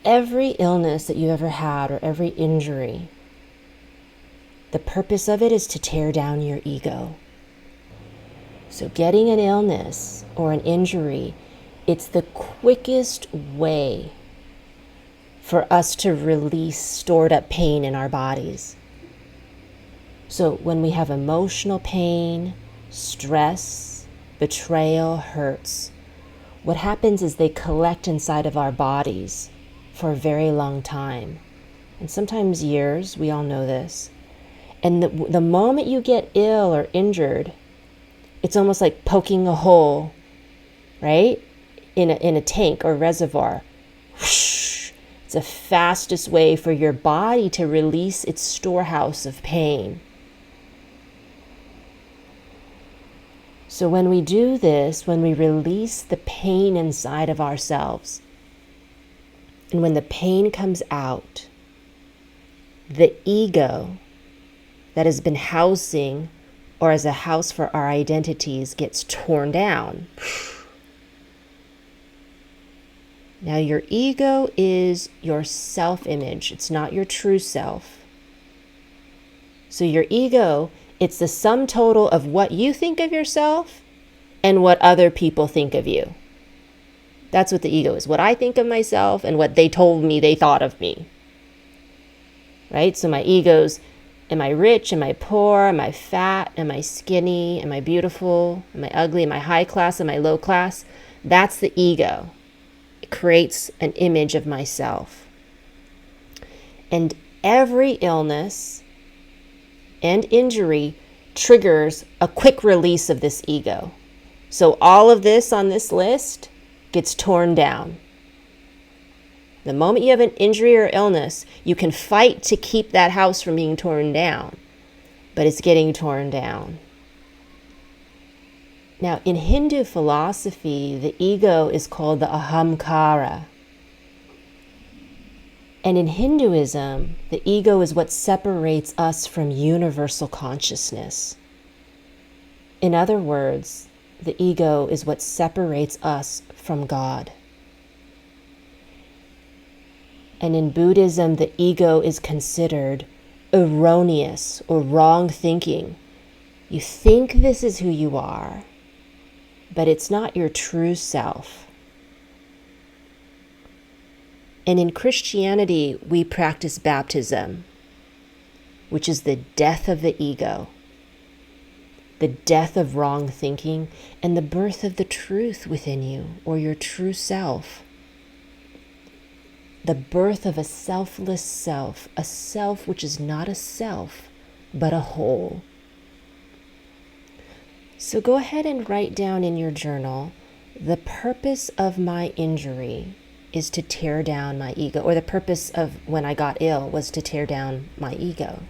every illness that you ever had or every injury, the purpose of it is to tear down your ego. So getting an illness or an injury, it's the quickest way for us to release stored up pain in our bodies. So when we have emotional pain, stress, betrayal, hurts, what happens is they collect inside of our bodies for a very long time. And sometimes years, we all know this. And the moment you get ill or injured, it's almost like poking a hole, right? In a tank or reservoir. Whoosh. It's the fastest way for your body to release its storehouse of pain. So when we do this, when we release the pain inside of ourselves, and when the pain comes out, the ego that has been housing or as a house for our identities gets torn down. Now your ego is your self-image. It's not your true self. So your ego, it's the sum total of what you think of yourself and what other people think of you. That's what the ego is. What I think of myself and what they told me they thought of me. Right? So my ego's, am I rich? Am I poor? Am I fat? Am I skinny? Am I beautiful? Am I ugly? Am I high class? Am I low class? That's the ego. It creates an image of myself. And every illness and injury triggers a quick release of this ego. So all of this on this list gets torn down. The moment you have an injury or illness, you can fight to keep that house from being torn down, but it's getting torn down. Now, in Hindu philosophy, the ego is called the Ahamkara. And in Hinduism, the ego is what separates us from universal consciousness. In other words, the ego is what separates us from God. And in Buddhism, the ego is considered erroneous or wrong thinking. You think this is who you are, but it's not your true self. And in Christianity, we practice baptism, which is the death of the ego, the death of wrong thinking, and the birth of the truth within you, or your true self. The birth of a selfless self, a self which is not a self, but a whole. So go ahead and write down in your journal, the purpose of my injury is to tear down my ego, or the purpose of when I got ill was to tear down my ego.